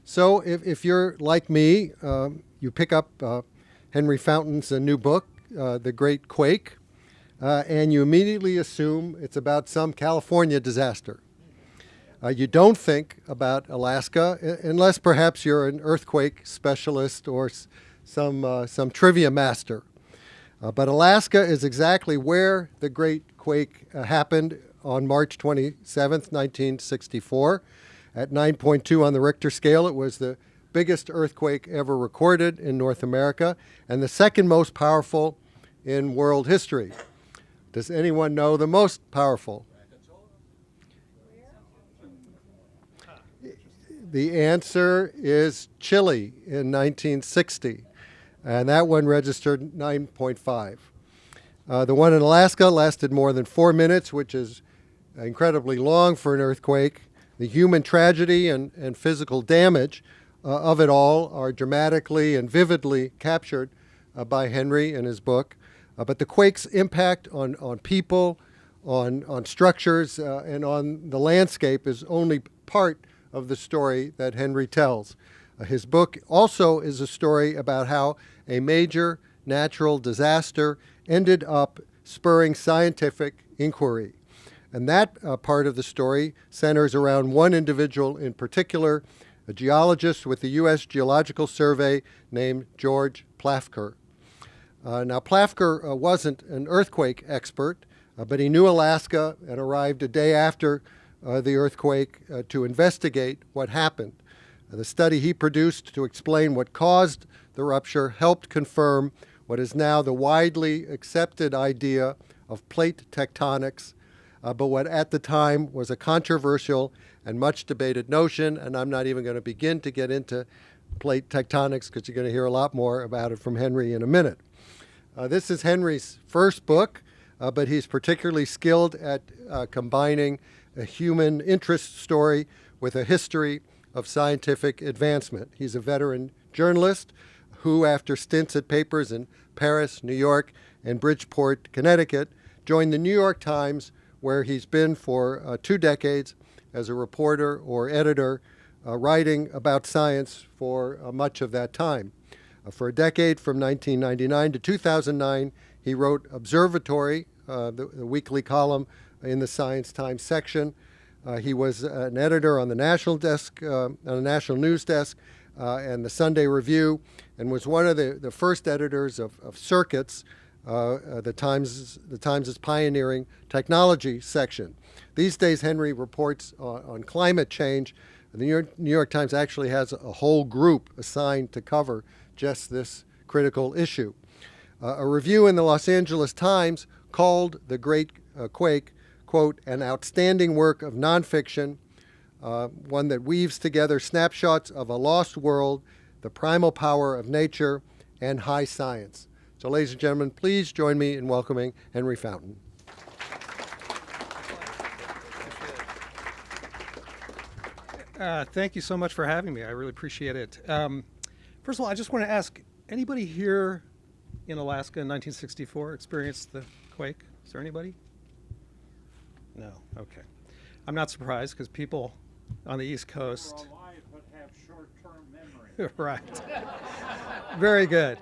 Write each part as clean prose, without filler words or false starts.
So if you're like me, you pick up Henry Fountain's new book, The Great Quake, and you immediately assume it's about some California disaster. You don't think about Alaska unless perhaps you're an earthquake specialist or some trivia master. But Alaska is exactly where the Great Quake happened on March 27th, 1964. At 9.2 on the Richter scale, it was the biggest earthquake ever recorded in North America and the second most powerful in world history. Does anyone know the most powerful? The answer is Chile in 1960, and that one registered 9.5. The one in Alaska lasted more than 4 minutes, which is incredibly long for an earthquake. The human tragedy and physical damage of it all are dramatically and vividly captured by Henry in his book. But the quake's impact on people, on structures, and on the landscape is only part of the story that Henry tells. His book also is a story about how a major natural disaster ended up spurring scientific inquiry. And that part of the story centers around one individual in particular, a geologist with the U.S. Geological Survey named George Plafker. Now, Plafker wasn't an earthquake expert, but he knew Alaska and arrived a day after the earthquake to investigate what happened. The study he produced to explain what caused the rupture helped confirm what is now the widely accepted idea of plate tectonics, but what at the time was a controversial and much debated notion, and I'm not even going to begin to get into plate tectonics because you're going to hear a lot more about it from Henry in a minute. This is Henry's first book, but he's particularly skilled at combining a human interest story with a history of scientific advancement. He's a veteran journalist who, after stints at papers in Paris, New York, and Bridgeport, Connecticut, joined the New York Times, where he's been for 2 decades as a reporter or editor, writing about science for much of that time. For a decade, from 1999 to 2009, he wrote Observatory, the weekly column in the Science Times section. He was an editor on the national desk, on the national news desk, and the Sunday Review, and was one of the first editors of Circuits, the Times' pioneering technology section. These days, Henry reports on climate change. The New York Times actually has a whole group assigned to cover just this critical issue. A review in the Los Angeles Times called The Great Quake, quote, an outstanding work of nonfiction, one that weaves together snapshots of a lost world, the primal power of nature, and high science. So, ladies and gentlemen, please join me in welcoming Henry Fountain. Thank you so much for having me. I really appreciate it. First of all, I just want to ask, anybody here in Alaska in 1964 experienced the quake? Is there anybody? No, okay. I'm not surprised because people on the East Coast... We're alive but have short-term memory. Right. Very good.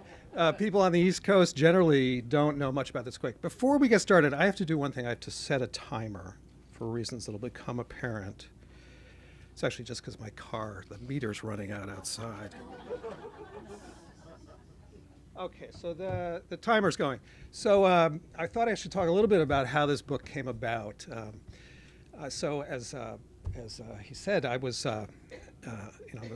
People on the East Coast generally don't know much about this quake. Before we get started, I have to do one thing. I have to set a timer for reasons that'll become apparent. It's actually just because my car, the meter's running out outside. Okay, so the timer's going. So I thought I should talk a little bit about how this book came about. So as he said, I was, I've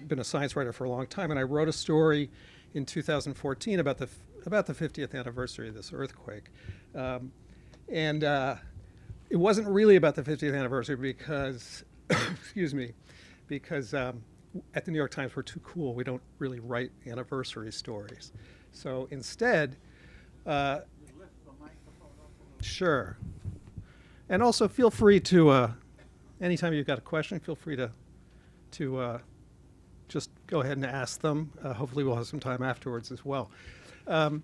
been a science writer for a long time, and I wrote a story in 2014 about the 50th anniversary of this earthquake. And it wasn't really about the 50th anniversary because, excuse me, because at the New York Times we're too cool. We don't really write anniversary stories. So instead, sure. And also feel free to, anytime you've got a question, feel free to just go ahead and ask them. Hopefully we'll have some time afterwards as well. So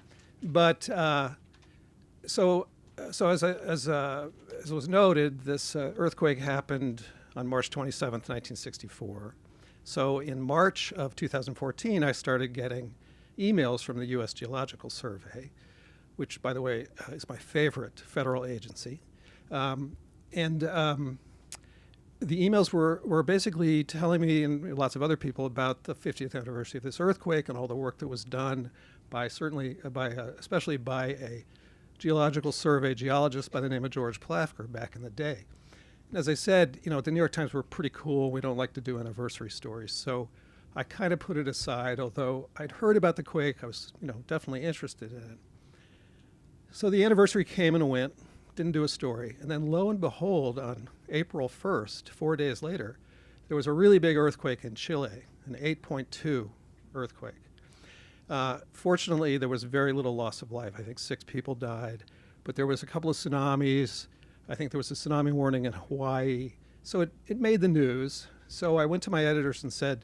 as was noted, this earthquake happened on March 27th, 1964. So in March of 2014, I started getting emails from the U.S. Geological Survey, which, by the way, is my favorite federal agency. The emails were basically telling me and lots of other people about the 50th anniversary of this earthquake and all the work that was done by especially by a geological survey geologist by the name of George Plafker back in the day. And as I said, the New York Times were pretty cool. We don't like to do anniversary stories, so I kind of put it aside. Although I'd heard about the quake, I was definitely interested in it. So the anniversary came and went. Didn't do a story. And then lo and behold, on April 1st, 4 days later, there was a really big earthquake in Chile, an 8.2 earthquake. Fortunately, there was very little loss of life. I think 6 people died, but there was a couple of tsunamis. I think there was a tsunami warning in Hawaii. So it made the news. So I went to my editors and said,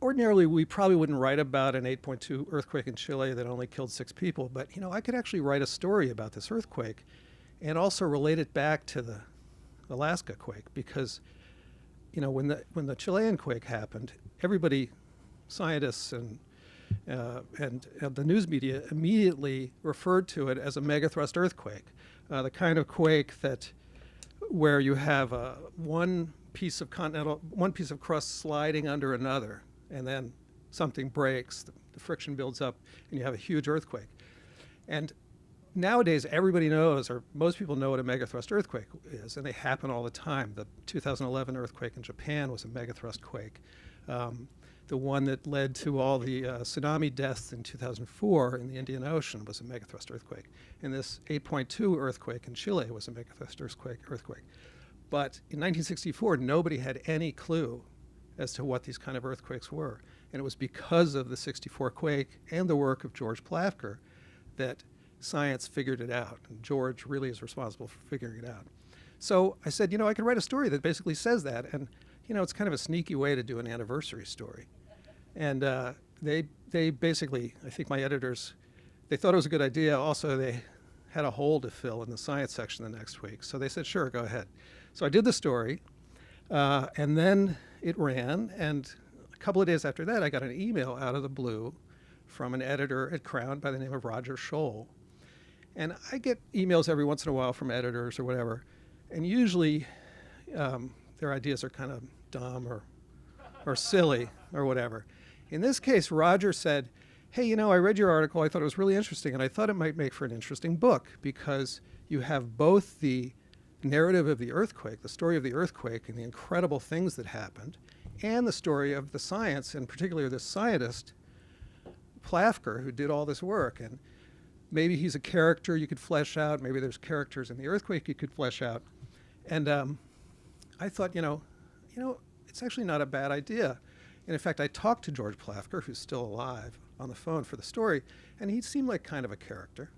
ordinarily, we probably wouldn't write about an 8.2 earthquake in Chile that only killed 6 people, but I could actually write a story about this earthquake and also relate it back to the Alaska quake, because when the Chilean quake happened, everybody, scientists and the news media, immediately referred to it as a megathrust earthquake, the kind of quake where you have one piece of crust sliding under another, and then something breaks, the friction builds up, and you have a huge earthquake. And nowadays, everybody knows, or most people know what a megathrust earthquake is, and they happen all the time. The 2011 earthquake in Japan was a megathrust quake. The one that led to all the tsunami deaths in 2004 in the Indian Ocean was a megathrust earthquake. And this 8.2 earthquake in Chile was a megathrust earthquake. But in 1964, nobody had any clue as to what these kind of earthquakes were. And it was because of the 64 quake and the work of George Plafker that science figured it out. And George really is responsible for figuring it out. So I said, I could write a story that basically says that. And, it's kind of a sneaky way to do an anniversary story. And they basically, I think my editors, they thought it was a good idea. Also, they had a hole to fill in the science section the next week. So they said, sure, go ahead. So I did the story. And then it ran, and a couple of days after that, I got an email out of the blue from an editor at Crown by the name of Roger Scholl. And I get emails every once in a while from editors or whatever, and usually their ideas are kind of dumb or silly or whatever. In this case, Roger said, hey, I read your article, I thought it was really interesting, and I thought it might make for an interesting book, because you have both the narrative of the earthquake, the story of the earthquake and the incredible things that happened, and the story of the science, and particularly this scientist, Plafker, who did all this work. And maybe he's a character you could flesh out. Maybe there's characters in the earthquake you could flesh out. And I thought, it's actually not a bad idea. And in fact, I talked to George Plafker, who's still alive, on the phone for the story, and he seemed like kind of a character.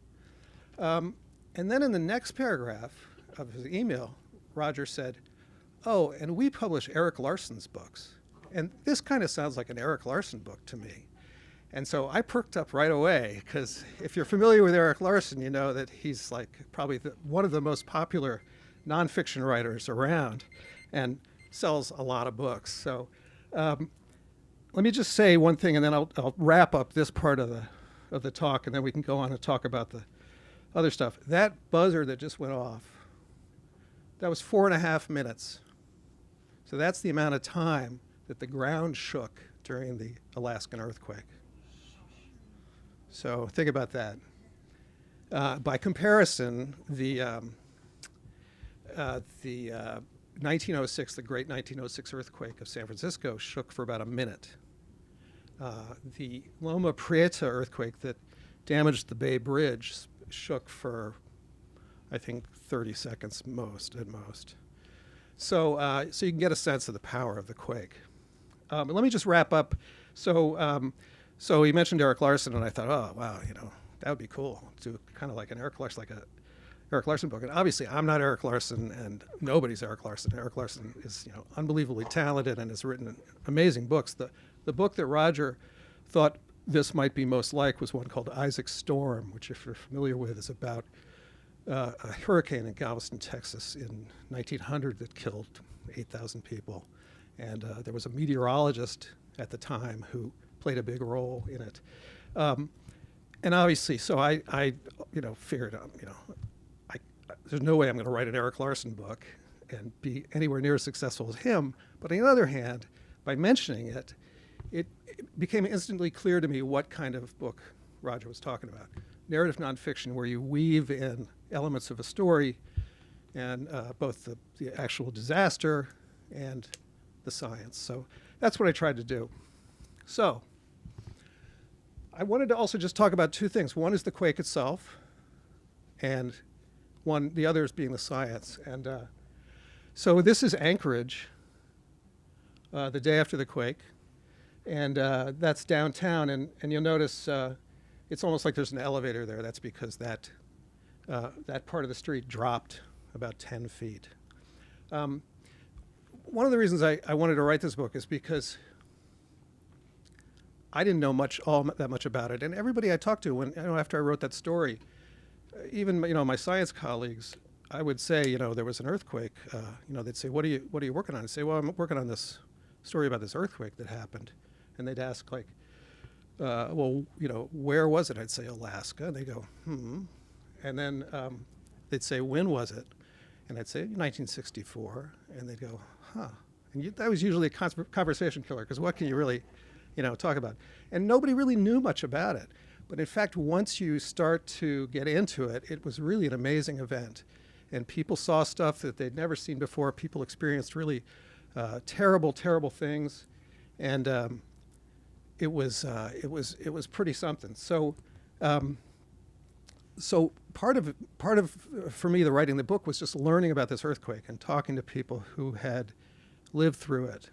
And then in the next paragraph of his email, Roger said, oh, and we publish Eric Larson's books. And this kind of sounds like an Eric Larson book to me. And so I perked up right away, because if you're familiar with Eric Larson, you know that he's like probably one of the most popular nonfiction writers around and sells a lot of books. So let me just say one thing, and then I'll wrap up this part of the talk, and then we can go on and talk about the other stuff. That buzzer that just went off, that was 4.5 minutes. So that's the amount of time that the ground shook during the Alaskan earthquake. So think about that. By comparison, the 1906, the great 1906 earthquake of San Francisco shook for about a minute. The Loma Prieta earthquake that damaged the Bay Bridge shook for, I think, 30 seconds at most. So you can get a sense of the power of the quake. Let me just wrap up. So he mentioned Eric Larson, and I thought, oh wow, that would be cool to kind of like an Eric Larson book. And obviously, I'm not Eric Larson, and nobody's Eric Larson. Eric Larson is unbelievably talented and has written amazing books. The book that Roger thought this might be most like was one called Isaac Storm, which, if you're familiar with, is about a hurricane in Galveston, Texas in 1900 that killed 8,000 people. and there was a meteorologist at the time who played a big role in it. And obviously, so I figured, there's no way I'm going to write an Eric Larson book and be anywhere near as successful as him. But on the other hand, by mentioning it, it became instantly clear to me what kind of book Roger was talking about. Narrative nonfiction, where you weave in elements of a story and both the actual disaster and the science. So that's what I tried to do. So I wanted to also just talk about two things. One is the quake itself, and the other is being the science. And so this is Anchorage, the day after the quake, and that's downtown. And you'll notice it's almost like there's an elevator there. That's because that part of the street dropped about 10 feet. One of the reasons I wanted to write this book is because I didn't know that much about it, and everybody I talked to after I wrote that story, even my science colleagues, I would say there was an earthquake. They'd say, "What are you working on?" I'd say, "Well, I'm working on this story about this earthquake that happened," and they'd ask like, "Well, where was it?" I'd say Alaska, and they go, and then they'd say, "When was it?" And I'd say 1964, and they'd go, "Huh." And that was usually a conversation killer, because what can you really talk about? And nobody really knew much about it. But in fact, once you start to get into it, it was really an amazing event. And people saw stuff that they'd never seen before. People experienced really terrible, terrible things. And it was pretty something. So part of for me, the writing the book was just learning about this earthquake and talking to people who had lived through it.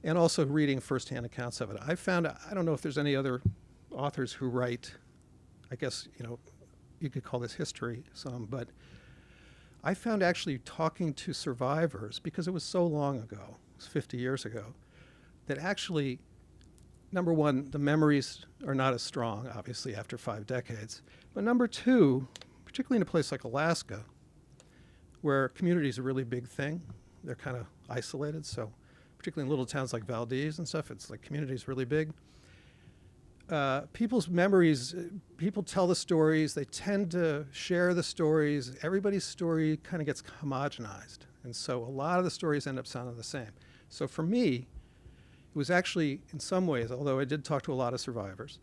And also reading firsthand accounts of it. I don't know if there's any other authors who write, I guess, you could call this history some, but I found actually talking to survivors, because it was so long ago, it was 50 years ago, that actually, number one, the memories are not as strong, obviously, after 5 decades. But number two, particularly in a place like Alaska, where community is a really big thing, they're kind of isolated, so particularly in little towns like Valdez and stuff, it's like community is really big. People's memories, people tell the stories, they tend to share the stories, everybody's story kind of gets homogenized. And so a lot of the stories end up sounding the same. So for me, it was actually, in some ways, although I did talk to a lot of survivors,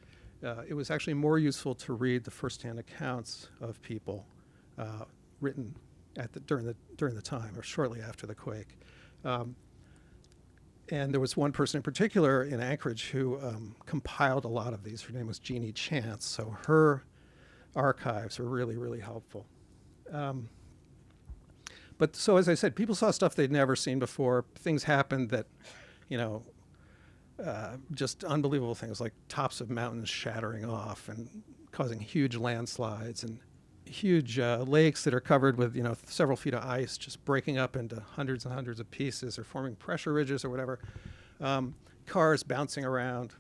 it was actually more useful to read the firsthand accounts of people written during the time or shortly after the quake. And there was one person in particular in Anchorage who compiled a lot of these. Her name was Jeannie Chance, so her archives are really, really helpful. But so, as I said, people saw stuff they'd never seen before. Things happened that, just unbelievable things, like tops of mountains shattering off and causing huge landslides, and huge lakes that are covered with several feet of ice just breaking up into hundreds and hundreds of pieces, or forming pressure ridges or whatever. Cars bouncing around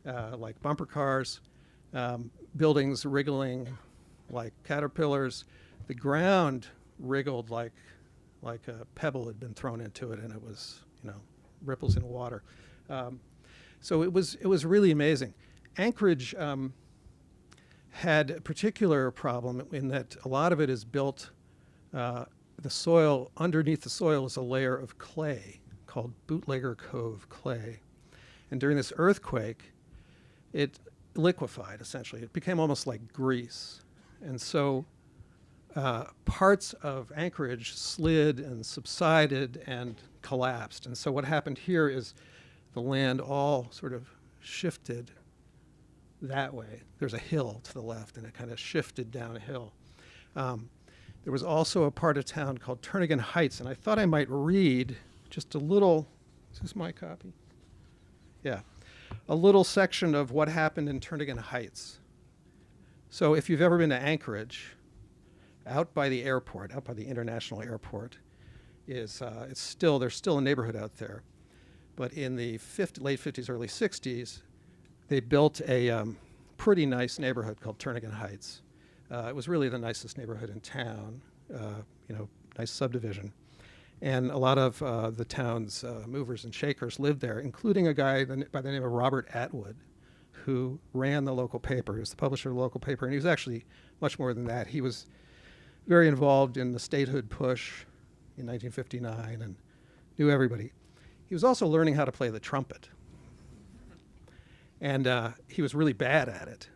like bumper cars, buildings wriggling like caterpillars. The ground wriggled like a pebble had been thrown into it, and it was ripples in water. So it was really amazing. Anchorage had a particular problem in that a lot of it is built, the soil, underneath the soil is a layer of clay called Bootlegger Cove clay. And during this earthquake, it liquefied, essentially. It became almost like grease. And so parts of Anchorage slid and subsided and collapsed. And so what happened here is the land all sort of shifted that way. There's a hill to the left, and it kind of shifted down a hill. There was also a part of town called Turnagain Heights, and I thought I might read just a little. Is this my copy? Yeah. A little section of what happened in Turnagain Heights. So if you've ever been to Anchorage, out by the airport, out by the international airport, there's still a neighborhood out there. But in the late 50s, early 60s, they built a pretty nice neighborhood called Turnagain Heights. It was really the nicest neighborhood in town, nice subdivision. And a lot of the town's movers and shakers lived there, including a guy by the name of Robert Atwood, who ran the local paper. He was the publisher of the local paper, and he was actually much more than that. He was very involved in the statehood push in 1959 and knew everybody. He was also learning how to play the trumpet. And he was really bad at it.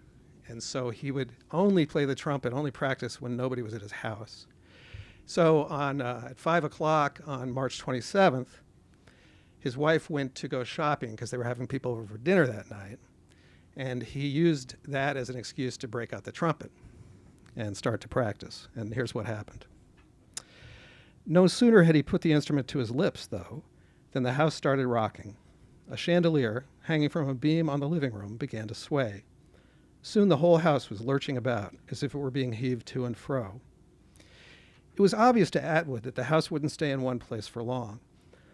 And so he would only play the trumpet, only practice when nobody was at his house. So at 5 o'clock on March 27th, his wife went to go shopping because they were having people over for dinner that night. And he used that as an excuse to break out the trumpet and start to practice. And here's what happened. No sooner had he put the instrument to his lips, though, than the house started rocking. A chandelier, hanging from a beam on the living room, began to sway. Soon the whole house was lurching about, as if it were being heaved to and fro. It was obvious to Atwood that the house wouldn't stay in one place for long.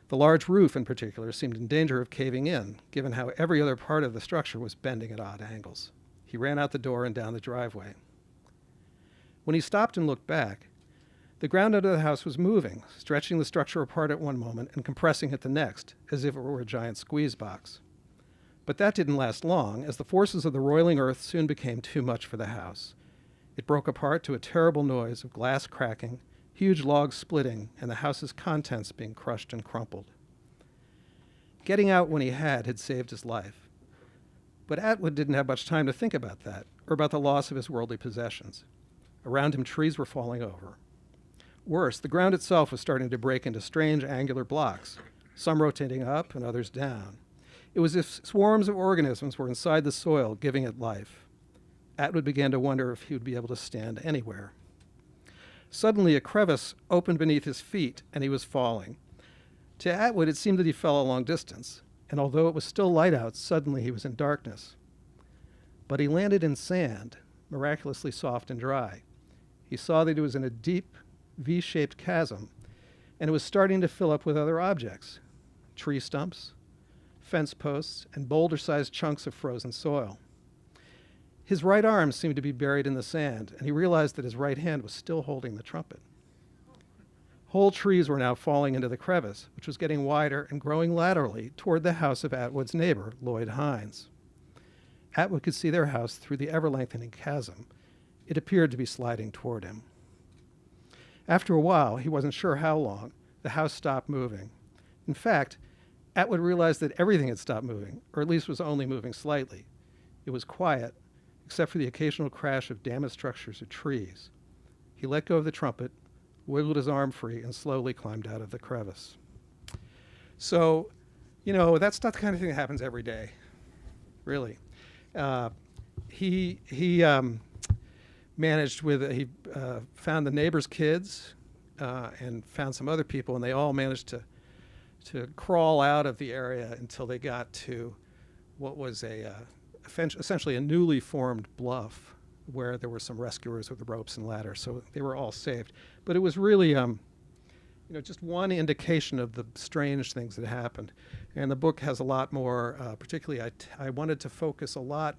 The large roof, in particular, seemed in danger of caving in, given how every other part of the structure was bending at odd angles. He ran out the door and down the driveway. When he stopped and looked back, the ground under the house was moving, stretching the structure apart at one moment and compressing it the next, as if it were a giant squeeze box. But that didn't last long, as the forces of the roiling earth soon became too much for the house. It broke apart to a terrible noise of glass cracking, huge logs splitting, and the house's contents being crushed and crumpled. Getting out when he had saved his life. But Atwood didn't have much time to think about that, or about the loss of his worldly possessions. Around him, trees were falling over. Worse, the ground itself was starting to break into strange angular blocks, some rotating up and others down. It was as if swarms of organisms were inside the soil, giving it life. Atwood began to wonder if he would be able to stand anywhere. Suddenly, a crevice opened beneath his feet, and he was falling. To Atwood, it seemed that he fell a long distance, and although it was still light out, suddenly he was in darkness. But he landed in sand, miraculously soft and dry. He saw that he was in a deep, V-shaped chasm, and it was starting to fill up with other objects, tree stumps, fence posts, and boulder-sized chunks of frozen soil. His right arm seemed to be buried in the sand, and he realized that his right hand was still holding the trumpet. Whole trees were now falling into the crevice, which was getting wider and growing laterally toward the house of Atwood's neighbor, Lloyd Hines. Atwood could see their house through the ever-lengthening chasm. It appeared to be sliding toward him. After a while, he wasn't sure how long, the house stopped moving. In fact, Atwood realized that everything had stopped moving, or at least was only moving slightly. It was quiet, except for the occasional crash of damaged structures or trees. He let go of the trumpet, wiggled his arm free, and slowly climbed out of the crevice. So, that's not the kind of thing that happens every day, really. He found the neighbors' kids and found some other people, and they all managed to crawl out of the area until they got to what was essentially a newly formed bluff where there were some rescuers with ropes and ladders, so they were all saved. But it was really, just one indication of the strange things that happened. And the book has a lot more, particularly I wanted to focus a lot.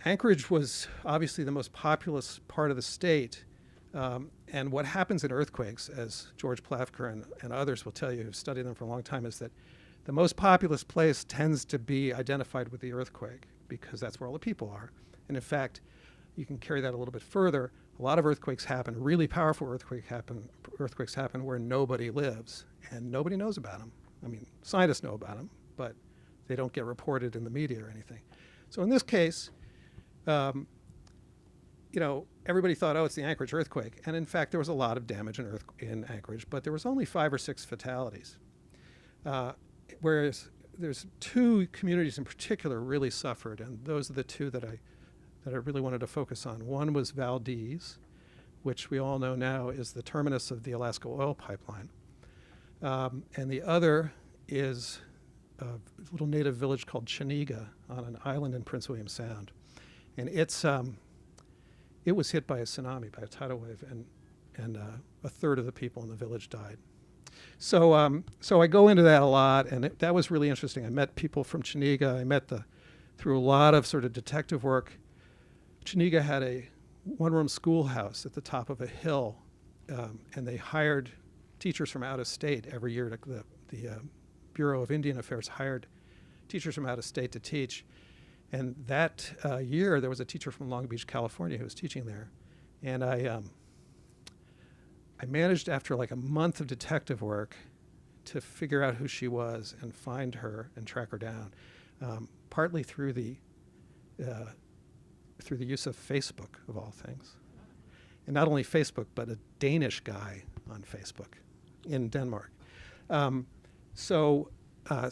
Anchorage was obviously the most populous part of the state, and what happens in earthquakes, as George Plafker and others will tell you who've studied them for a long time, is that the most populous place tends to be identified with the earthquake because that's where all the people are. And in fact, you can carry that a little bit further. A lot of earthquakes happen, really powerful earthquakes happen where nobody lives and nobody knows about them. I mean, scientists know about them, but they don't get reported in the media or anything. So in this case, everybody thought, it's the Anchorage earthquake. And in fact, there was a lot of damage in Anchorage, but there was only 5 or 6 fatalities. Whereas there's 2 communities in particular really suffered, and those are the 2 that I really wanted to focus on. One was Valdez, which we all know now is the terminus of the Alaska oil pipeline. And the other is a little native village called Chenega on an island in Prince William Sound. And it was hit by a tsunami, by a tidal wave, and a third of the people in the village died. So I go into that a lot, and that was really interesting. I met people from Chenega. Through a lot of sort of detective work, Chenega had a one-room schoolhouse at the top of a hill, and they hired teachers from out of state every year. The Bureau of Indian Affairs hired teachers from out of state to teach. And that year, there was a teacher from Long Beach, California, who was teaching there. And I managed, after like a month of detective work, to figure out who she was and find her and track her down, partly through the use of Facebook, of all things. And not only Facebook, but a Danish guy on Facebook in Denmark. So I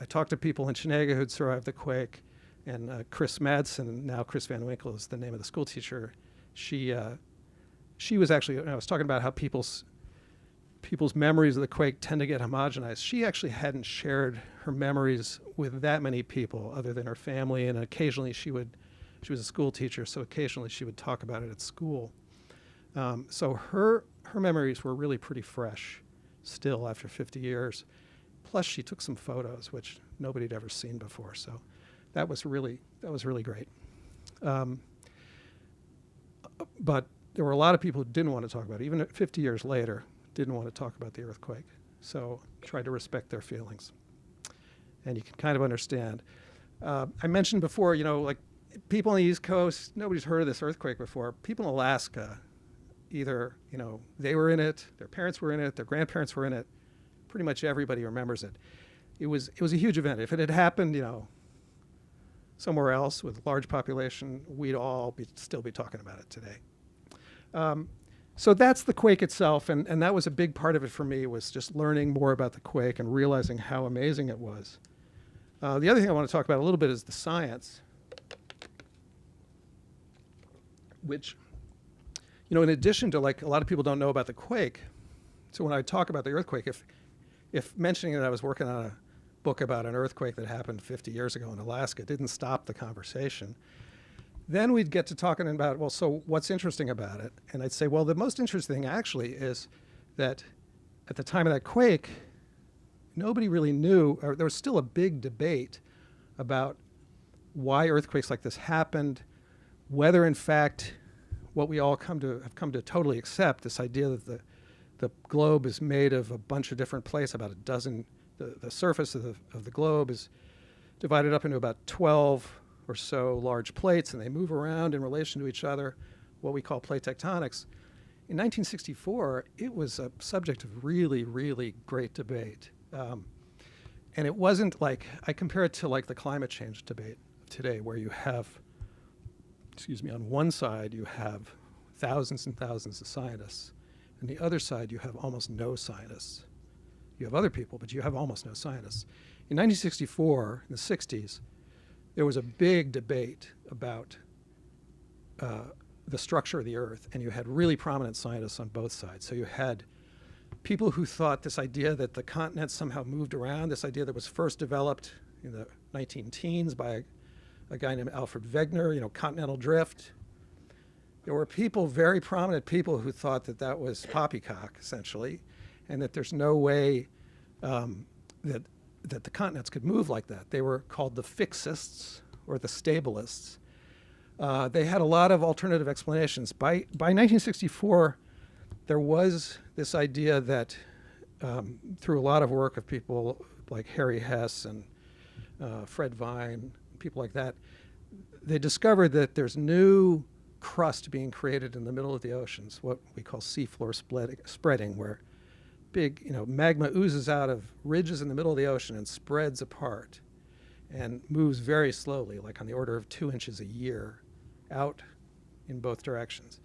talked to people in Chenega who'd survived the quake, and Chris Madsen, now Chris Van Winkle is the name of the school teacher. She was actually, I was talking about how people's memories of the quake tend to get homogenized. She actually hadn't shared her memories with that many people other than her family, and occasionally she was a school teacher, so occasionally she would talk about it at school. So her memories were really pretty fresh still after 50 years. Plus she took some photos, which nobody had ever seen before. So that was really great. But there were a lot of people who didn't want to talk about it, even 50 years later, didn't want to talk about the earthquake. So tried to respect their feelings. And you can kind of understand. I mentioned before, like people on the East Coast, nobody's heard of this earthquake before. People in Alaska, either, they were in it, their parents were in it, their grandparents were in it. Pretty much everybody remembers it. It was a huge event. If it had happened, somewhere else with a large population, we'd all still be talking about it today. So that's the quake itself, and that was a big part of it for me, was just learning more about the quake and realizing how amazing it was. The other thing I want to talk about a little bit is the science, which, in addition to, like, a lot of people don't know about the quake, so when I talk about the earthquake, if mentioning that I was working on a book about an earthquake that happened 50 years ago in Alaska didn't stop the conversation, then we'd get to talking about, well, so what's interesting about it? And I'd say, well, the most interesting thing actually is that at the time of that quake, nobody really knew, or there was still a big debate about why earthquakes like this happened, whether in fact what we all have come to totally accept, this idea that the globe is made of a bunch of different plates, about a dozen, the surface of the globe is divided up into about 12 or so large plates, and they move around in relation to each other, what we call plate tectonics. In 1964, it was a subject of really, really great debate. And it wasn't like, I compare it to like the climate change debate of today, where you have, on one side you have thousands and thousands of scientists, and the other side you have almost no scientists. You have other people, but you have almost no scientists. In 1964, in the 60s, there was a big debate about the structure of the Earth, and you had really prominent scientists on both sides. So you had people who thought this idea that the continents somehow moved around, this idea that was first developed in the 19-teens by a guy named Alfred Wegener, continental drift. There were people, very prominent people, who thought that that was poppycock, essentially, and that there's no way that the continents could move like that. They were called the fixists or the stabilists. They had a lot of alternative explanations. By 1964, there was this idea that through a lot of work of people like Harry Hess and Fred Vine, people like that, they discovered that there's new crust being created in the middle of the oceans, what we call seafloor spreading, where big, magma oozes out of ridges in the middle of the ocean and spreads apart and moves very slowly, like on the order of 2 inches a year, out in both directions.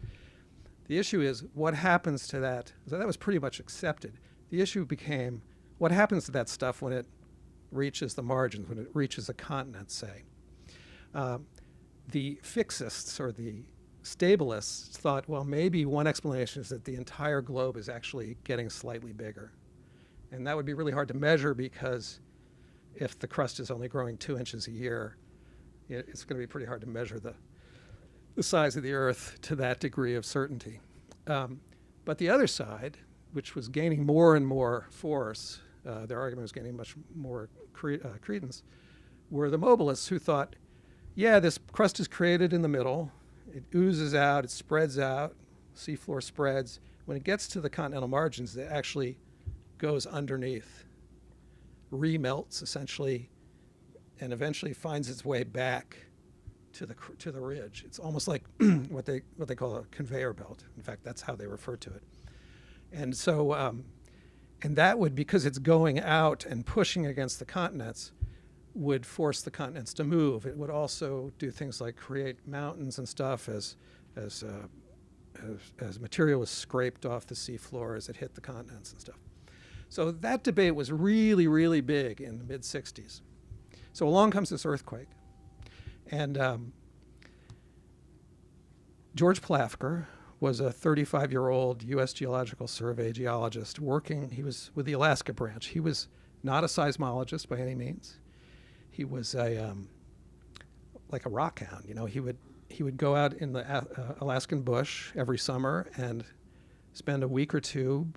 The issue is what happens to that. So that was pretty much accepted. The issue became what happens to that stuff when it reaches the margins, when it reaches a continent, say. The fixists, or the stabilists, thought, well, maybe one explanation is that the entire globe is actually getting slightly bigger. And that would be really hard to measure, because if the crust is only growing 2 inches a year, it's going to be pretty hard to measure the size of the Earth to that degree of certainty. But the other side, which was gaining more and more force, their argument was gaining much more credence, were the mobilists, who thought, yeah, this crust is created in the middle, it oozes out, it spreads out, seafloor spreads. When it gets to the continental margins, it actually goes underneath, remelts essentially, and eventually finds its way back to the ridge. It's almost like what they call a conveyor belt. In fact, that's how they refer to it. And so, and that would, because it's going out and pushing against the continents, would force the continents to move. It would also do things like create mountains and stuff as material was scraped off the seafloor as it hit the continents and stuff. So that debate was really, really big in the mid-60s. So along comes this earthquake. And George Plafker was a 35-year-old U.S. Geological Survey geologist working. He was with the Alaska branch. He was not a seismologist by any means. He was like a rock hound. You know, he would go out in the Alaskan bush every summer and spend a week or two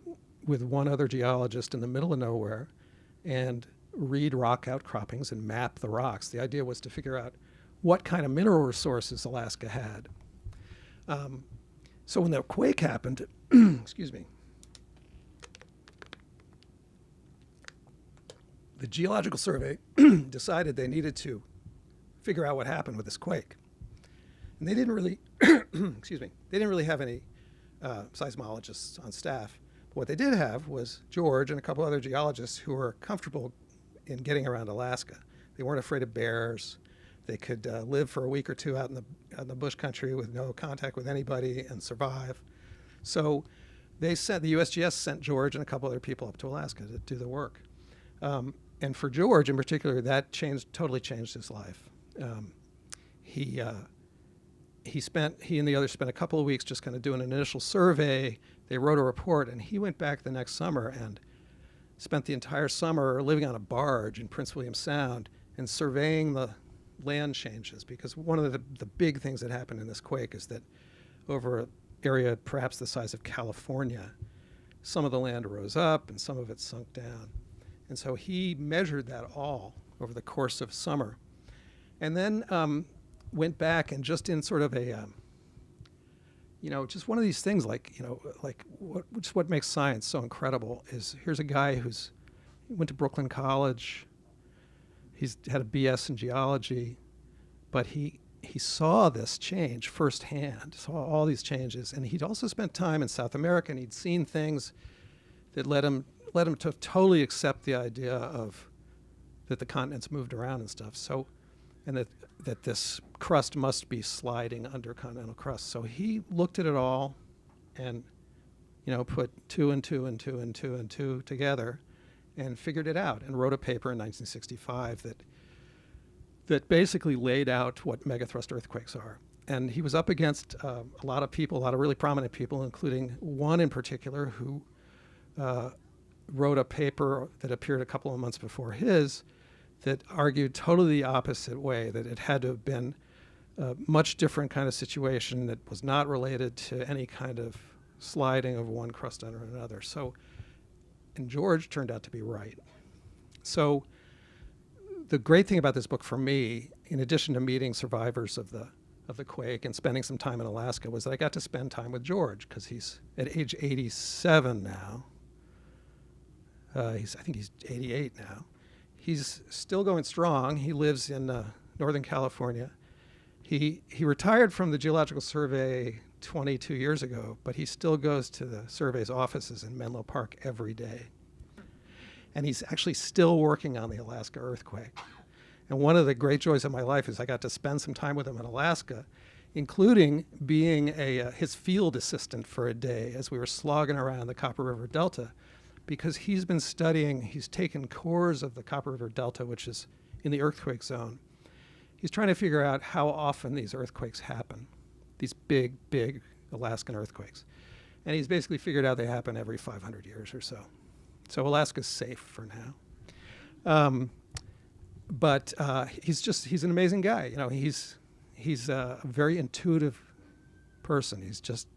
with one other geologist in the middle of nowhere and read rock outcroppings and map the rocks. The idea was to figure out what kind of mineral resources Alaska had. So when the quake happened, excuse me, the Geological Survey decided they needed to figure out what happened with this quake. And they didn't really, excuse me, they didn't really have any seismologists on staff. But what they did have was George and a couple other geologists who were comfortable in getting around Alaska. They weren't afraid of bears. They could live for a week or two out in the bush country with no contact with anybody and survive. So the USGS sent George and a couple other people up to Alaska to do the work. And for George in particular, that totally changed his life. He and the others spent a couple of weeks just kind of doing an initial survey. They wrote a report, and he went back the next summer and spent the entire summer living on a barge in Prince William Sound and surveying the land changes, because one of the big things that happened in this quake is that over an area perhaps the size of California, some of the land rose up and some of it sunk down. And so he measured that all over the course of summer. And then went back and just in sort of a, just one of these things like what makes science so incredible is here's a guy he went to Brooklyn College. He's had a BS in geology, but he saw this change firsthand, saw all these changes. And he'd also spent time in South America, and he'd seen things that led him to totally accept the idea of that the continents moved around and stuff. So, and that this crust must be sliding under continental crust. So he looked at it all and, put two and two and two and two and two together and figured it out and wrote a paper in 1965 that basically laid out what megathrust earthquakes are. And he was up against a lot of people, a lot of really prominent people, including one in particular who wrote a paper that appeared a couple of months before his that argued totally the opposite way, that it had to have been a much different kind of situation that was not related to any kind of sliding of one crust under another. So, and George turned out to be right. So the great thing about this book for me, in addition to meeting survivors of the quake and spending some time in Alaska, was that I got to spend time with George, because he's at age 87 now. I think he's 88 now. He's still going strong. He lives in Northern California. He retired from the Geological Survey 22 years ago, but he still goes to the survey's offices in Menlo Park every day. And he's actually still working on the Alaska earthquake. And one of the great joys of my life is I got to spend some time with him in Alaska, including being his field assistant for a day as we were slogging around the Copper River Delta, because he's taken cores of the Copper River Delta, which is in the earthquake zone. He's trying to figure out how often these earthquakes happen, these big, big Alaskan earthquakes. And he's basically figured out they happen every 500 years or so. So Alaska's safe for now. But he's an amazing guy. He's a very intuitive person. He's just,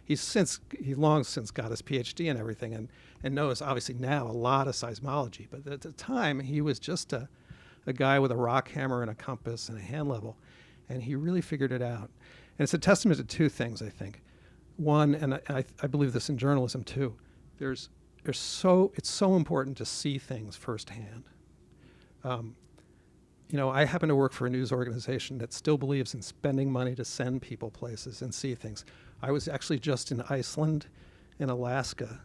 he's long since got his PhD and everything, and knows obviously now a lot of seismology. But at the time, he was just a guy with a rock hammer and a compass and a hand level, and he really figured it out. And it's a testament to two things, I think. One, and I believe this in journalism too, it's so important to see things firsthand. I happen to work for a news organization that still believes in spending money to send people places and see things. I was actually just in Iceland and Alaska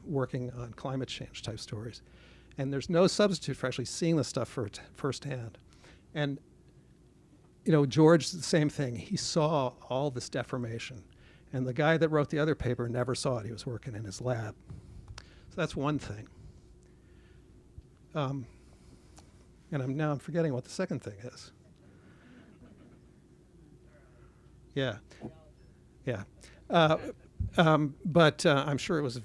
working on climate change type stories. And there's no substitute for actually seeing the stuff firsthand. And, George, the same thing. He saw all this deformation. And the guy that wrote the other paper never saw it. He was working in his lab. So that's one thing. And I'm forgetting what the second thing is. Yeah. But I'm sure it was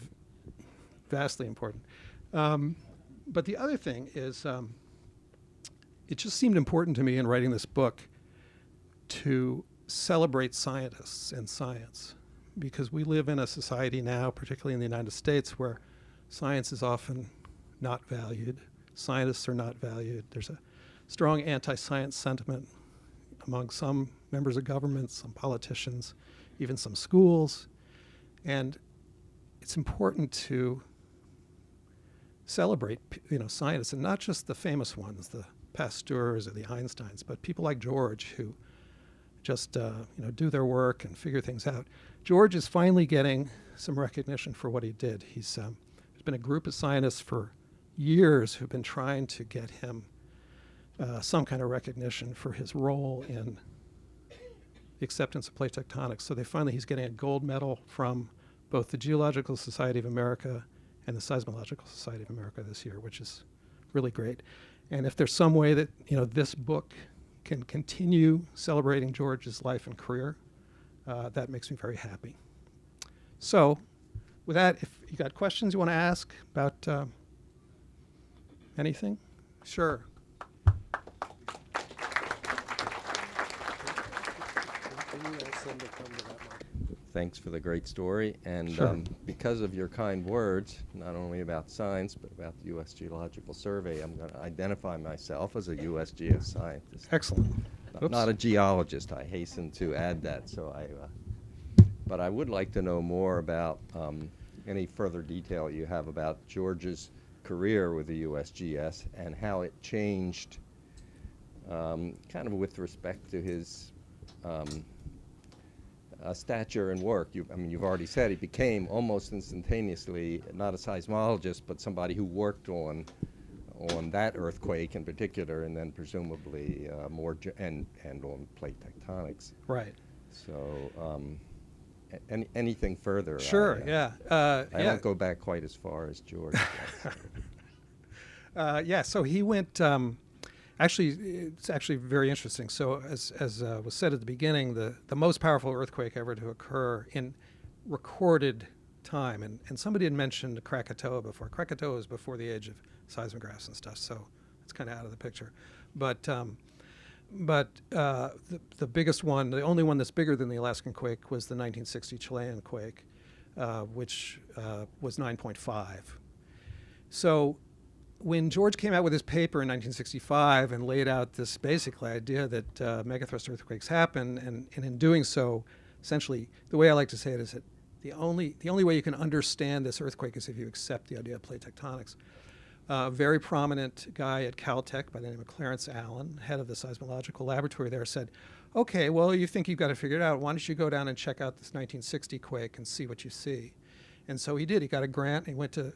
vastly important. But the other thing is, it just seemed important to me in writing this book to celebrate scientists and science, because we live in a society now, particularly in the United States, where science is often not valued. Scientists are not valued. There's a strong anti-science sentiment among some members of government, some politicians, even some schools. And it's important to celebrate, scientists, and not just the famous ones, the Pasteurs or the Einsteins, but people like George who just do their work and figure things out. George is finally getting some recognition for what he did. There's been a group of scientists for years who've been trying to get him some kind of recognition for his role in the acceptance of plate tectonics. So he's getting a gold medal from both the Geological Society of America and the Seismological Society of America this year, which is really great. And if there's some way that this book can continue celebrating George's life and career, that makes me very happy. So with that, if you got questions you want to ask about anything? Sure. Thanks for the great story. And Sure. Because of your kind words, not only about science, but about the U.S. Geological Survey, I'm going to identify myself as a U.S. geoscientist. Excellent. Not a geologist. I hasten to add that. But I would like to know more about any further detail you have about George's career with the USGS and how it changed kind of with respect to his stature and work. You've already said he became almost instantaneously not a seismologist, but somebody who worked on that earthquake in particular, and then presumably and on plate tectonics. Right. So anything further? Sure. I won't go back quite as far as George. So he went. It's actually very interesting. So as was said at the beginning, the most powerful earthquake ever to occur in recorded time, and somebody had mentioned Krakatoa before. Krakatoa was before the age of seismographs and stuff, so it's kind of out of the picture. But the biggest one, the only one that's bigger than the Alaskan quake, was the 1960 Chilean quake, which was 9.5. So when George came out with his paper in 1965 and laid out this basic idea that megathrust earthquakes happen, and in doing so, essentially, the way I like to say it is that the only way you can understand this earthquake is if you accept the idea of plate tectonics. A very prominent guy at Caltech by the name of Clarence Allen, head of the seismological laboratory there, said, okay, well, you think you've got to figure it out. Why don't you go down and check out this 1960 quake and see what you see? And so he did. He got a grant. He went to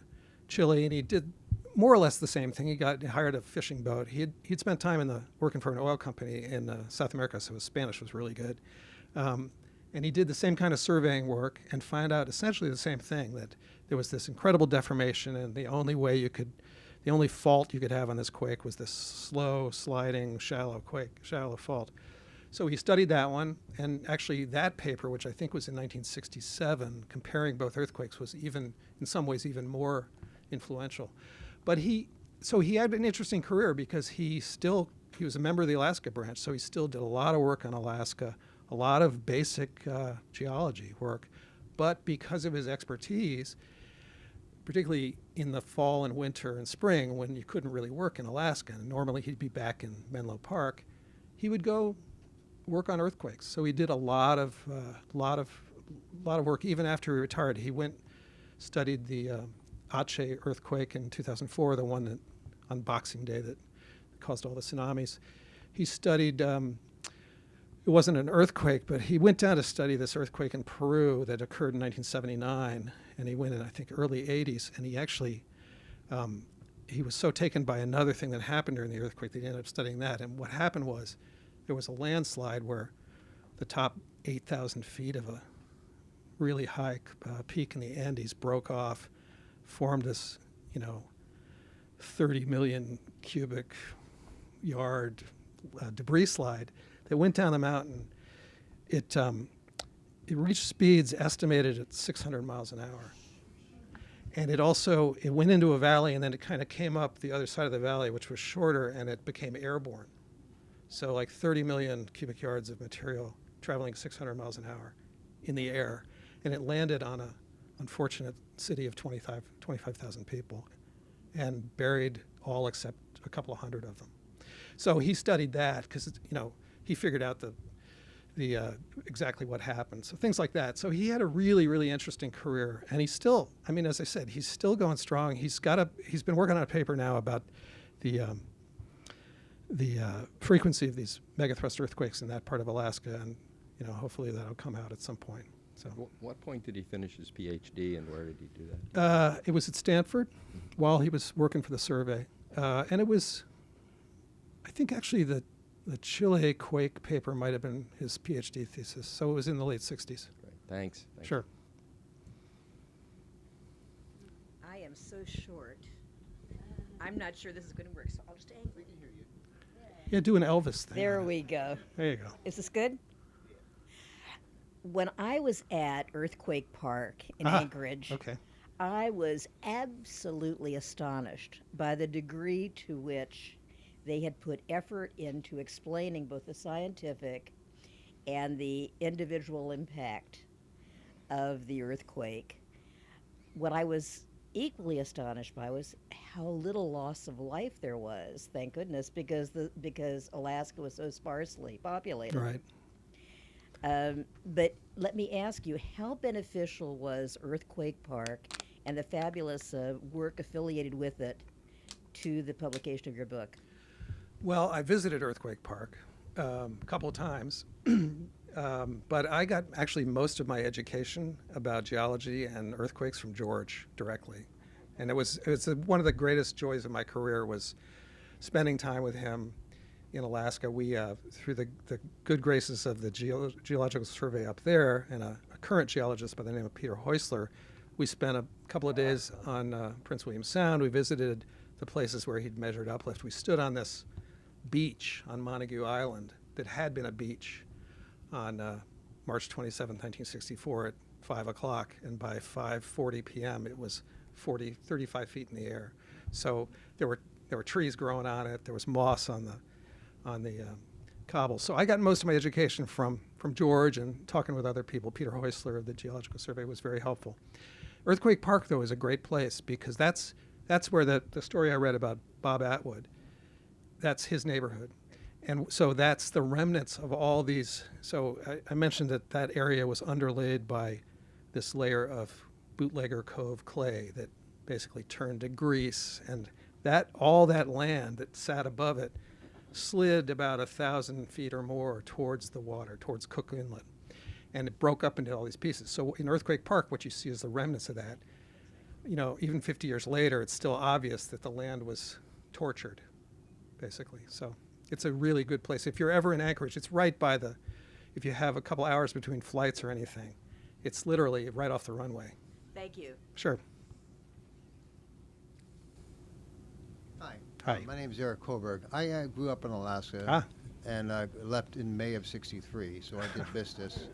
Chile, and he did more or less the same thing. He hired a fishing boat. He'd spent time working for an oil company in South America, so his Spanish was really good. And he did the same kind of surveying work and found out essentially the same thing, that there was this incredible deformation, and the only fault you could have on this quake was this slow, sliding, shallow fault. So he studied that one, and actually that paper, which I think was in 1967, comparing both earthquakes, was in some ways even more influential. But he had an interesting career because he was a member of the Alaska branch, so he still did a lot of work on Alaska, a lot of basic geology work. But because of his expertise, particularly in the fall and winter and spring when you couldn't really work in Alaska, and normally he'd be back in Menlo Park, he would go work on earthquakes. So he did a lot of lot of work even after he retired. He studied the Aceh earthquake in 2004, the one that on Boxing Day that caused all the tsunamis. He studied, it wasn't an earthquake, but he went down to study this earthquake in Peru that occurred in 1979, and he went in, I think, early 80s, and he actually, he was so taken by another thing that happened during the earthquake that he ended up studying that. And what happened was there was a landslide where the top 8,000 feet of a really high peak in the Andes broke off, formed this, 30 million cubic yard debris slide that went down the mountain. It reached speeds estimated at 600 miles an hour. And it went into a valley, and then it kind of came up the other side of the valley, which was shorter, and it became airborne. So like 30 million cubic yards of material traveling 600 miles an hour in the air. And it landed on a unfortunate city of 25,000 people and buried all except a couple of hundred of them. So he studied that because, he figured out the exactly what happened. So things like that. So he had a really, really interesting career. And he's still, as I said, he's still going strong. He's been working on a paper now about the frequency of these megathrust earthquakes in that part of Alaska. And, hopefully that'll come out at some point. So, What point did he finish his PhD, and where did he do that? it was at Stanford while he was working for the survey. And it was, I think actually the Chile Quake paper might have been his PhD thesis. So it was in the late 60s. Great. Thanks. Sure. I am so short. I'm not sure this is going to work, so I'll just angle. Yeah, do an Elvis thing. There we go. There you go. Is this good? When I was at Earthquake Park in Ah, Anchorage, Okay. I was absolutely astonished by the degree to which they had put effort into explaining both the scientific and the individual impact of the earthquake. What I was equally astonished by was how little loss of life there was, thank goodness, because Alaska was so sparsely populated. Right. But let me ask you, how beneficial was Earthquake Park and the fabulous work affiliated with it to the publication of your book? Well, I visited Earthquake Park a couple of times, but I got actually most of my education about geology and earthquakes from George directly. And it was one of the greatest joys of my career was spending time with him in Alaska. We, through the good graces of the Geological Survey up there and a current geologist by the name of Peter Heusler, we spent a couple of days on Prince William Sound. We visited the places where he'd measured uplift. We stood on this beach on Montague Island that had been a beach on March 27, 1964 at 5 o'clock, and by 5:40 p.m. it was 35 feet in the air. So there were trees growing on it. There was moss on the cobbles. So I got most of my education from George and talking with other people. Peter Heusler of the Geological Survey was very helpful. Earthquake Park, though, is a great place because that's where the story I read about Bob Atwood, that's his neighborhood. And so that's the remnants of all these. So I mentioned that area was underlaid by this layer of bootlegger cove clay that basically turned to grease. And all that land that sat above it slid about 1,000 feet or more towards the water, towards Cook Inlet. And it broke up into all these pieces. So in Earthquake Park, what you see is the remnants of that. Even 50 years later, it's still obvious that the land was tortured, basically. So it's a really good place. If you're ever in Anchorage, it's right by if you have a couple hours between flights or anything, it's literally right off the runway. Thank you. Sure. Hi. Hi. My name is Eric Koberg. I grew up in Alaska and left in May of '63, so I did miss this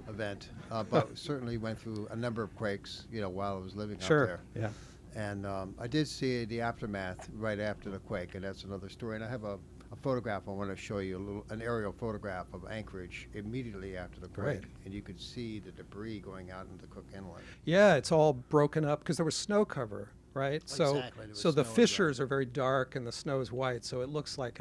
event, but certainly went through a number of quakes, while I was living out Sure. there. Yeah. And I did see the aftermath right after the quake, and that's another story. And I have a photograph I want to show you, an aerial photograph of Anchorage immediately after the quake. Great. And you could see the debris going out into Cook Inlet. Yeah, it's all broken up because there was snow cover, right? Exactly, there was So the snow fissures are very dark and the snow is white, so it looks like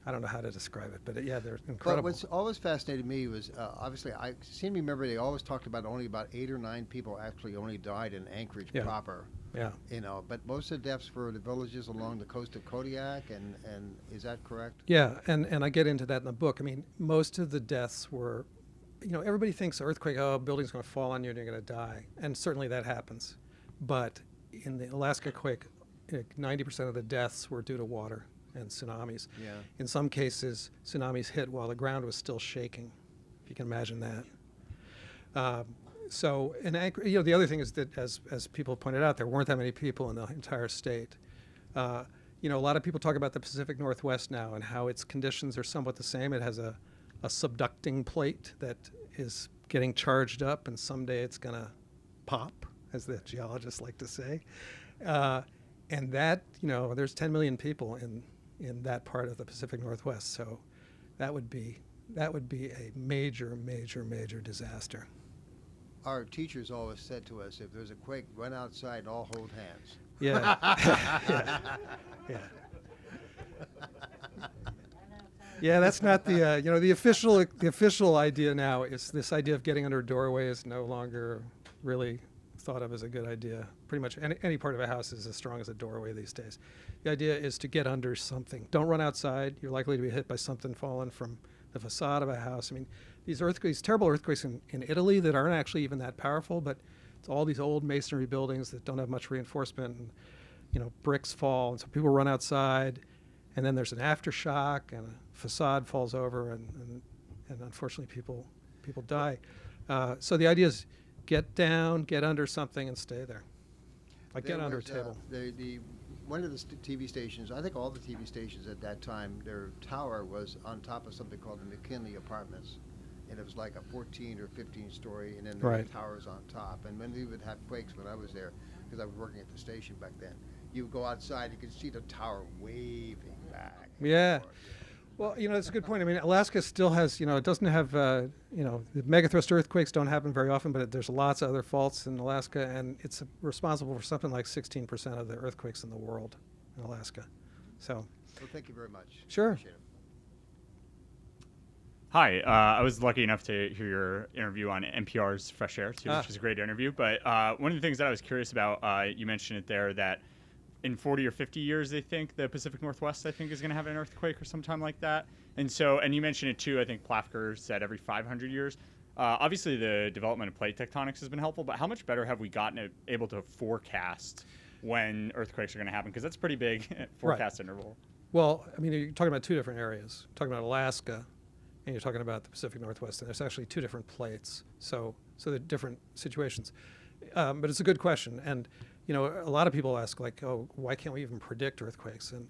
I don't know how to describe it, but yeah, they're But incredible. what's always fascinated me was obviously I seem to remember they always talked about only about 8 or 9 people actually only died in Anchorage Yeah. proper. Yeah. You know, but most of the deaths were the villages along the coast of Kodiak, and is that correct? Yeah, and I get into that in the book. I mean, most of the deaths were, everybody thinks earthquake, oh, a building's going to fall on you and you're going to die. And certainly that happens. But in the Alaska quake, 90% of the deaths were due to water and tsunamis. Yeah. In some cases, tsunamis hit while the ground was still shaking, if you can imagine that. So, and the other thing is that, as people pointed out, there weren't that many people in the entire state. A lot of people talk about the Pacific Northwest now and how its conditions are somewhat the same. It has a subducting plate that is getting charged up, and someday it's going to pop, as the geologists like to say. And that, there's 10 million people in that part of the Pacific Northwest. So that would be a major, major, major disaster. Our teachers always said to us, if there's a quake, run outside and all hold hands. Yeah. Yeah. Yeah, that's not the the official idea now is this idea of getting under a doorway is no longer really thought of as a good idea. Pretty much any part of a house is as strong as a doorway these days. The idea is to get under something. Don't run outside. You're likely to be hit by something falling from the facade of a house. I mean, these terrible earthquakes in Italy that aren't actually even that powerful, but it's all these old masonry buildings that don't have much reinforcement, and bricks fall, and so people run outside, and then there's an aftershock, and a facade falls over, and unfortunately people die. So the idea is get down, get under something, and stay there. Like get under a table. One of the TV stations, I think all the TV stations at that time, their tower was on top of something called the McKinley Apartments. And it was like a 14 or 15 story, and then there were towers on top. And when we would have quakes when I was there, because I was working at the station back then, you would go outside, you could see the tower waving back. Yeah. Well, that's a good point. I mean, Alaska still has, it doesn't have, the megathrust earthquakes don't happen very often, but there's lots of other faults in Alaska, and it's responsible for something like 16% of the earthquakes in the world in Alaska. So. Well, thank you very much. Sure. Appreciate it. Hi, I was lucky enough to hear your interview on NPR's Fresh Air, too, which is a great interview. But one of the things that I was curious about, you mentioned it there, that in 40 or 50 years, they think the Pacific Northwest, I think, is going to have an earthquake or sometime like that. And you mentioned it, too. I think Plafker said every 500 years. Obviously, the development of plate tectonics has been helpful, but how much better have we gotten able to forecast when earthquakes are going to happen? Because that's a pretty big forecast interval. Well, I mean, you're talking about two different areas. You're talking about Alaska, and you're talking about the Pacific Northwest, and there's actually two different plates, so they're different situations. But it's a good question, and a lot of people ask, like, oh, why can't we even predict earthquakes? And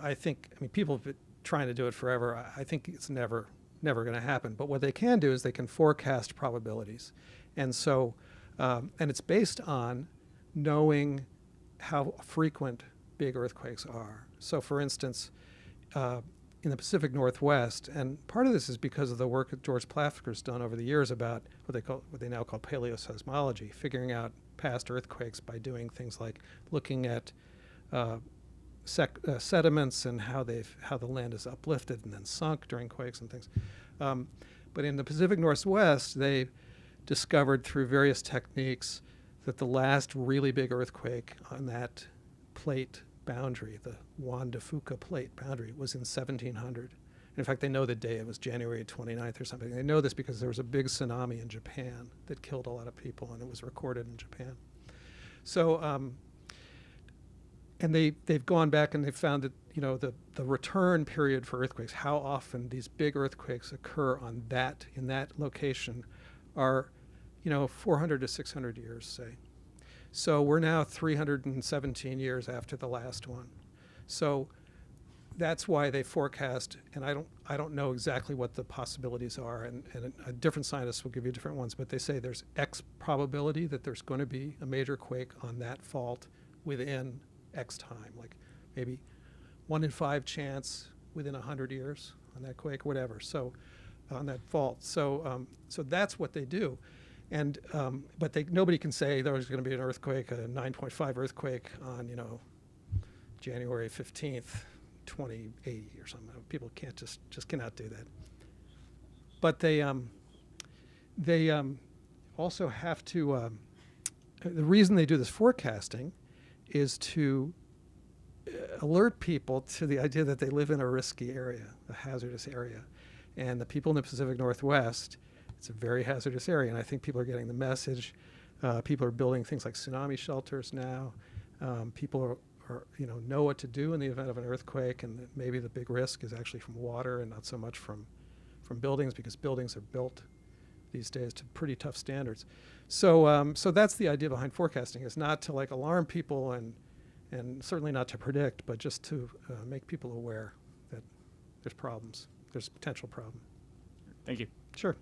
I think people have been trying to do it forever. I think it's never going to happen. But what they can do is they can forecast probabilities, and so and it's based on knowing how frequent big earthquakes are. So, for instance, in the Pacific Northwest, and part of this is because of the work that George Plafker's done over the years about what they now call paleoseismology, figuring out past earthquakes by doing things like looking at sediments and how the land is uplifted and then sunk during quakes and things. But in the Pacific Northwest, they discovered through various techniques that the last really big earthquake on that plate boundary, the Juan de Fuca plate boundary, was in 1700. In fact, they know the day. It was January 29th or something. They know this because there was a big tsunami in Japan that killed a lot of people, and it was recorded in Japan. So, and they've gone back and they've found that the return period for earthquakes, how often these big earthquakes occur in that location, are 400 to 600 years, say. So we're now 317 years after the last one. So that's why they forecast, and I don't know exactly what the possibilities are, and different scientists will give you different ones, but they say there's X probability that there's going to be a major quake on that fault within X time, like maybe 1 in 5 chance within 100 years on that quake, whatever. So on that fault. So that's what they do. And but nobody can say there's going to be an earthquake, a 9.5 earthquake on January 15th, 2080 or something. People can't just cannot do that. But they also have to. The reason they do this forecasting is to alert people to the idea that they live in a risky area, a hazardous area. And the people in the Pacific Northwest, it's a very hazardous area. And I think people are getting the message. People are building things like tsunami shelters now. People are know what to do in the event of an earthquake, and that maybe the big risk is actually from water and not so much from buildings, because buildings are built these days to pretty tough standards. So that's the idea behind forecasting, is not to like alarm people and certainly not to predict, but just to make people aware that there's problems. There's a potential problem. Thank you. Sure.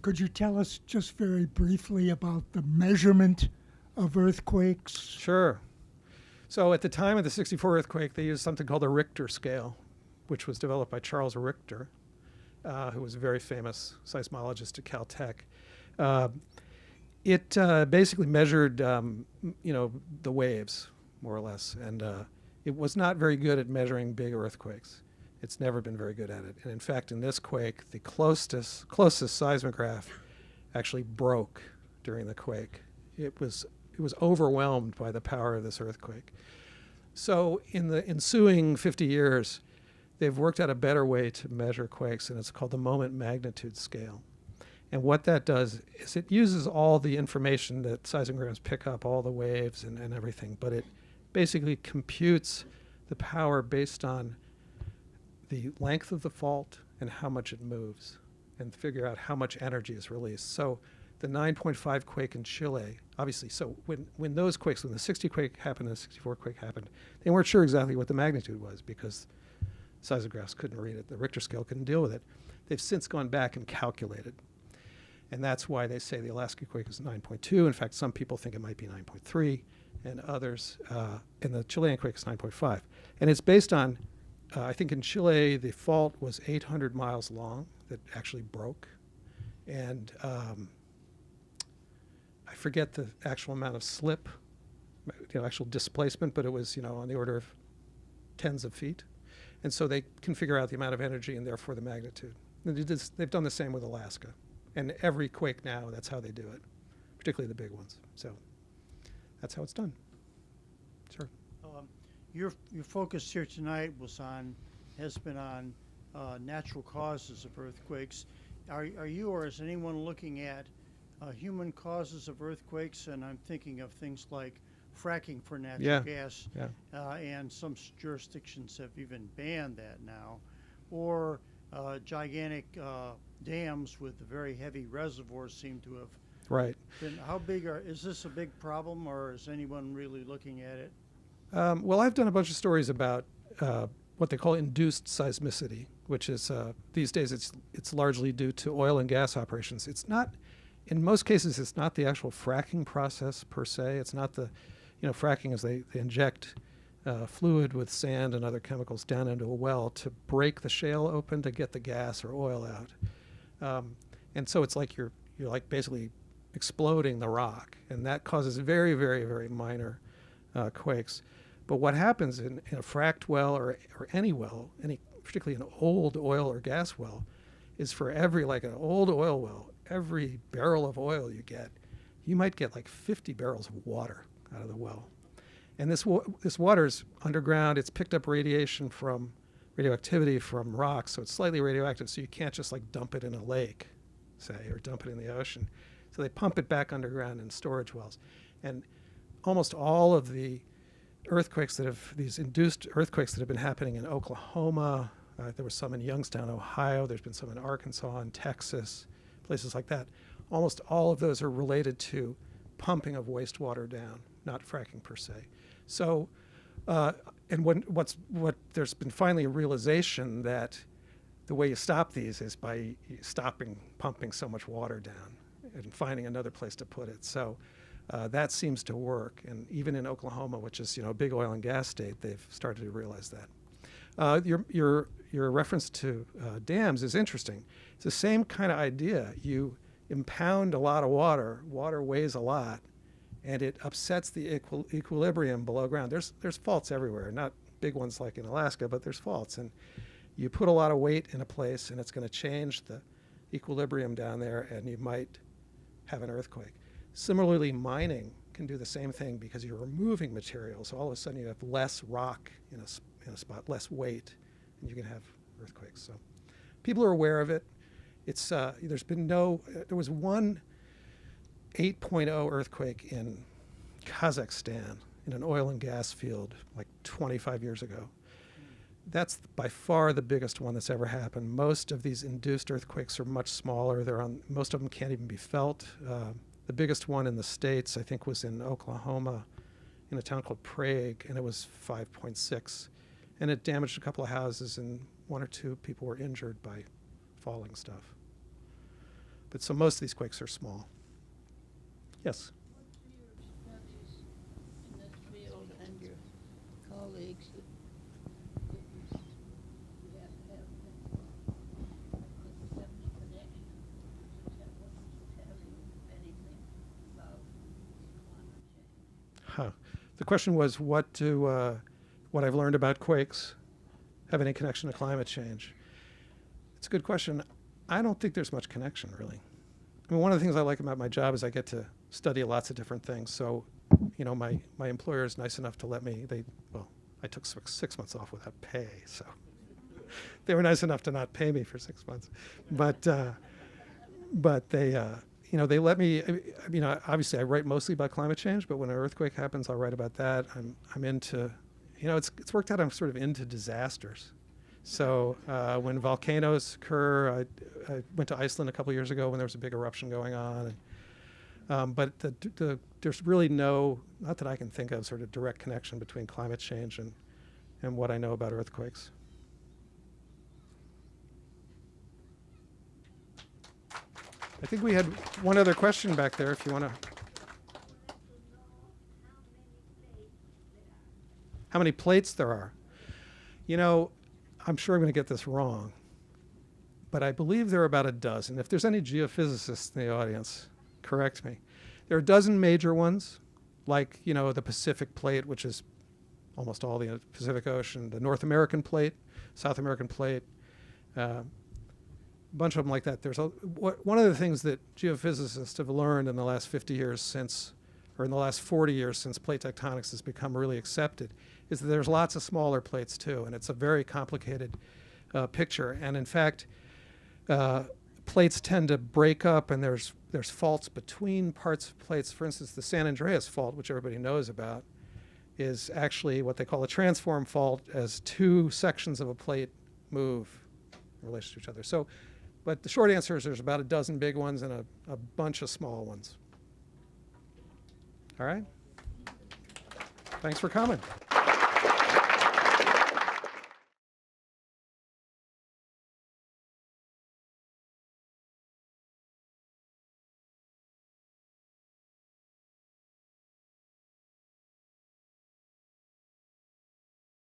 Could you tell us just very briefly about the measurement of earthquakes? Sure. So at the time of the 64 earthquake, they used something called the Richter scale, which was developed by Charles Richter, who was a very famous seismologist at Caltech. It basically measured, the waves, more or less, and it was not very good at measuring big earthquakes. It's never been very good at it. And in fact, in this quake, the closest seismograph actually broke during the quake. It was overwhelmed by the power of this earthquake. So in the ensuing 50 years, they've worked out a better way to measure quakes, and it's called the moment magnitude scale. And what that does is it uses all the information that seismographs pick up, all the waves and everything, but it basically computes the power based on the length of the fault and how much it moves, and figure out how much energy is released. So the 9.5 quake in Chile, obviously, so when those quakes, when the 60 quake happened and the 64 quake happened, they weren't sure exactly what the magnitude was because seismographs couldn't read it. The Richter scale couldn't deal with it. They've since gone back and calculated. And that's why they say the Alaska quake is 9.2. In fact, some people think it might be 9.3, and others, and the Chilean quake is 9.5. And it's based on, I think in Chile, the fault was 800 miles long that actually broke. And I forget the actual amount of slip, actual displacement, but it was, on the order of tens of feet. And so they can figure out the amount of energy and therefore the magnitude. They've done the same with Alaska. And every quake now, that's how they do it, particularly the big ones. So that's how it's done. Sure. Your focus here tonight has been on natural causes of earthquakes. Are you or is anyone looking at human causes of earthquakes? And I'm thinking of things like fracking for natural gas, and some jurisdictions have even banned that now, or gigantic dams with very heavy reservoirs seem to have. Right. Been, how big is this a big problem, or is anyone really looking at it? Well, I've done a bunch of stories about what they call induced seismicity, which is these days it's largely due to oil and gas operations. It's not, in most cases, it's not the actual fracking process per se. It's not the, fracking is they inject fluid with sand and other chemicals down into a well to break the shale open to get the gas or oil out. And so it's like you're like basically exploding the rock, and that causes very, very, very minor quakes. But what happens in a fracked well or any well, particularly an old oil or gas well, is for every, like an old oil well, every barrel of oil you might get like 50 barrels of water out of the well. And this water is underground. It's picked up radioactivity from rocks, so it's slightly radioactive, so you can't just like dump it in a lake, say, or dump it in the ocean. So they pump it back underground in storage wells. And almost all of the these induced earthquakes that have been happening in Oklahoma, there was some in Youngstown, Ohio, there's been some in Arkansas and Texas, places like that. Almost all of those are related to pumping of wastewater down, not fracking per se. So, and what there's been finally a realization that the way you stop these is by stopping pumping so much water down and finding another place to put it. So that seems to work. And even in Oklahoma, which is a big oil and gas state, they've started to realize that. Your reference to dams is interesting. It's the same kind of idea. You impound a lot of water. Water weighs a lot. and it upsets the equilibrium below ground. There's faults everywhere, not big ones like in Alaska, but there's faults. And you put a lot of weight in a place, and it's going to change the equilibrium down there, and you might have an earthquake. Similarly, mining can do the same thing because you're removing materials. So all of a sudden you have less rock in a spot, less weight, and you can have earthquakes. So people are aware of it. It's there was one 8.0 earthquake in Kazakhstan in an oil and gas field like 25 years ago. That's by far the biggest one that's ever happened. Most of these induced earthquakes are much smaller. Most of them can't even be felt. The biggest one in the States, I think, was in Oklahoma in a town called Prage, and it was 5.6. And it damaged a couple of houses, and 1 or 2 people were injured by falling stuff. But so most of these quakes are small. Yes? What do your studies in this field and your colleagues that you have to have the connection? What does it tell you, if anything, about climate change? The question was, what I've learned about quakes have any connection to climate change? It's a good question. I don't think there's much connection, really. I mean, one of the things I like about my job is I get to study lots of different things. So, my employer is nice enough to let me, I took 6 months off without pay, so they were nice enough to not pay me for 6 months. But they, they let me, obviously I write mostly about climate change, but when an earthquake happens, I'll write about that. I'm into, it's worked out I'm sort of into disasters. So when volcanoes occur, I went to Iceland a couple years ago when there was a big eruption going on. But there's really not that I can think of, sort of direct connection between climate change and what I know about earthquakes. I think we had one other question back there, if you want to. How many plates there are? I'm sure I'm going to get this wrong, but I believe there are about a dozen. If there's any geophysicists in the audience, correct me. There are a dozen major ones, like, the Pacific Plate, which is almost all the Pacific Ocean, the North American Plate, South American Plate, a bunch of them like that. One of the things that geophysicists have learned in the last 50 years in the last 40 years since plate tectonics has become really accepted, is that there's lots of smaller plates too, and it's a very complicated picture. And in fact, plates tend to break up, and there's faults between parts of plates. For instance, the San Andreas fault, which everybody knows about, is actually what they call a transform fault, as 2 sections of a plate move in relation to each other. So, but the short answer is there's about a dozen big ones and a bunch of small ones. All right? Thanks for coming.